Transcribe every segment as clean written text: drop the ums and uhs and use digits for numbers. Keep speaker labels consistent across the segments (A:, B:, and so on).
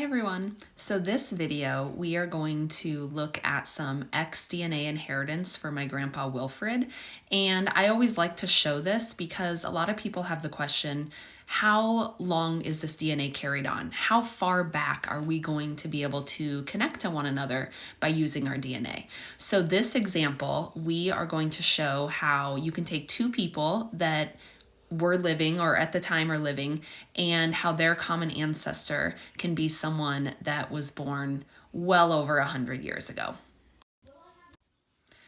A: everyone. So this video, we are going to look at some X-DNA inheritance for my grandpa Wilfred. And I always like to show this because a lot of people have the question, how long is this DNA carried on? How far back are we going to be able to connect to one another by using our DNA? So this example, we are going to show how you can take two people that were living or at the time are living and how their common ancestor can be someone that was born well over 100 years ago.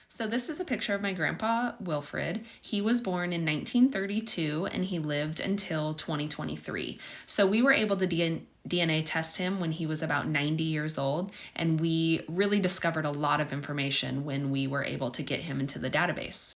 A: So this is a picture of my grandpa Wilfred. He was born in 1932 and he lived until 2023. So we were able to DNA test him when he was about 90 years old, and we really discovered a lot of information when we were able to get him into the database.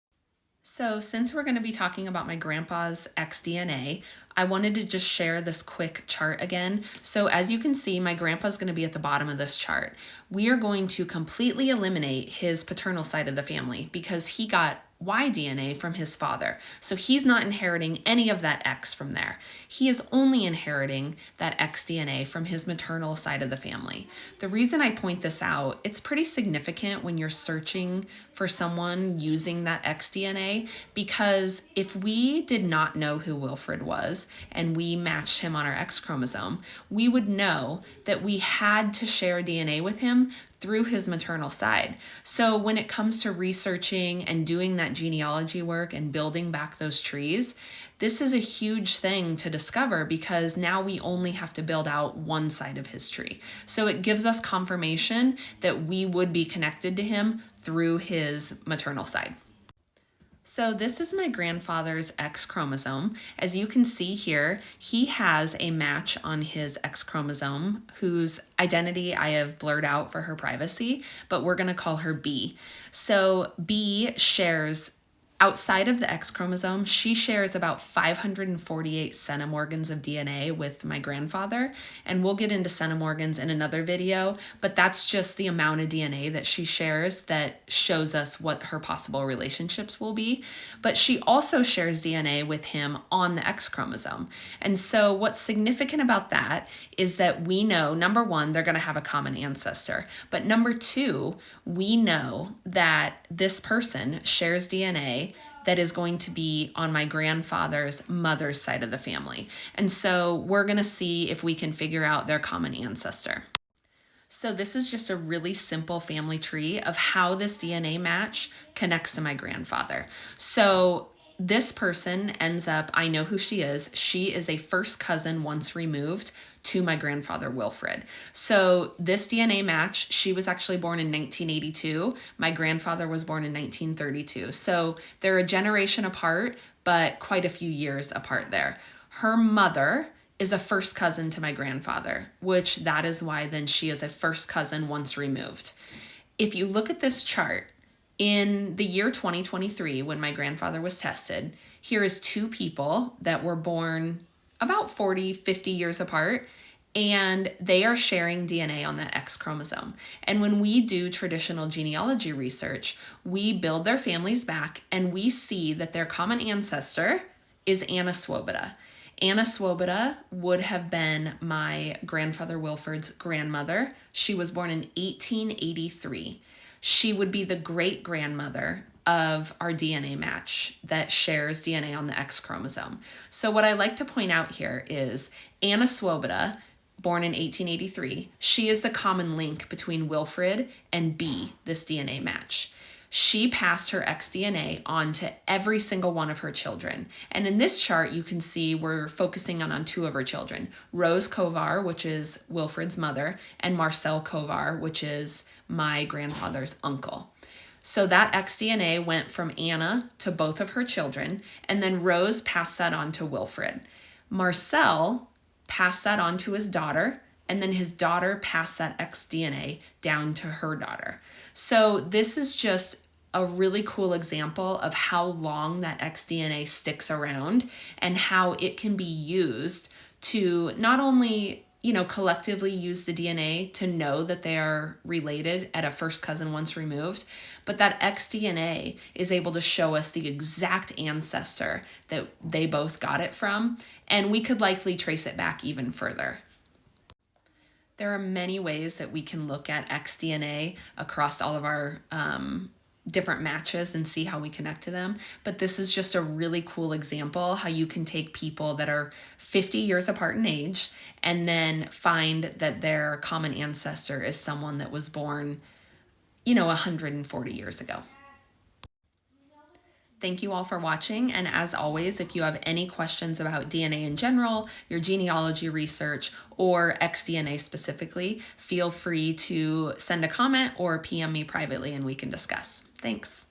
A: So since we're going to be talking about my grandpa's X-DNA, I wanted to just share this quick chart again. So as you can see, my grandpa's going to be at the bottom of this chart. We are going to completely eliminate his paternal side of the family because he got Y DNA from his father. So he's not inheriting any of that X from there. He is only inheriting that X DNA from his maternal side of the family. The reason I point this out, it's pretty significant when you're searching for someone using that X DNA, because if we did not know who Wilfred was and we matched him on our X chromosome, we would know that we had to share DNA with him through his maternal side. So when it comes to researching and doing that genealogy work and building back those trees, this is a huge thing to discover because now we only have to build out one side of his tree. So it gives us confirmation that we would be connected to him through his maternal side. So this is my grandfather's X chromosome. As you can see here, he has a match on his X chromosome whose identity I have blurred out for her privacy, but we're going to call her B. So B shares, outside of the X chromosome, she shares about 548 centimorgans of DNA with my grandfather, and we'll get into centimorgans in another video, but that's just the amount of DNA that she shares that shows us what her possible relationships will be. But she also shares DNA with him on the X chromosome. And so what's significant about that is that we know, number one, they're going to have a common ancestor, but number two, we know that this person shares DNA that is going to be on my grandfather's mother's side of the family. And so we're going to see if we can figure out their common ancestor. So this is just a really simple family tree of how this DNA match connects to my grandfather. So this person ends up, I know who she is. She is a first cousin once removed to my grandfather Wilfred. So this DNA match, she was actually born in 1982. My grandfather was born in 1932. So they're a generation apart, but quite a few years apart there. Her mother is a first cousin to my grandfather, which that is why then she is a first cousin once removed. If you look at this chart, in the year 2023, when my grandfather was tested, here is two people that were born about 40, 50 years apart, and they are sharing DNA on that X chromosome. And when we do traditional genealogy research, we build their families back and we see that their common ancestor is Anna Swoboda. Anna Swoboda would have been my grandfather Wilfred's grandmother. She was born in 1883. She would be the great-grandmother of our DNA match that shares DNA on the X chromosome. So what I like to point out here is Anna Swoboda, born in 1883, she is the common link between Wilfred and B, this DNA match. She passed her X-DNA on to every single one of her children. And in this chart, you can see we're focusing on two of her children, Rose Kovar, which is Wilfred's mother, and Marcel Kovar, which is my grandfather's uncle. So that X-DNA went from Anna to both of her children, and then Rose passed that on to Wilfred. Marcel passed that on to his daughter, and then his daughter passed that X-DNA down to her daughter. So this is just a really cool example of how long that X-DNA sticks around and how it can be used to not only, collectively use the DNA to know that they are related at a first cousin once removed, but that X-DNA is able to show us the exact ancestor that they both got it from, and we could likely trace it back even further. There are many ways that we can look at xDNA across all of our different matches and see how we connect to them. But this is just a really cool example how you can take people that are 50 years apart in age and then find that their common ancestor is someone that was born, 140 years ago. Thank you all for watching, and as always, if you have any questions about DNA in general, your genealogy research, or xDNA specifically, feel free to send a comment or PM me privately and we can discuss. Thanks.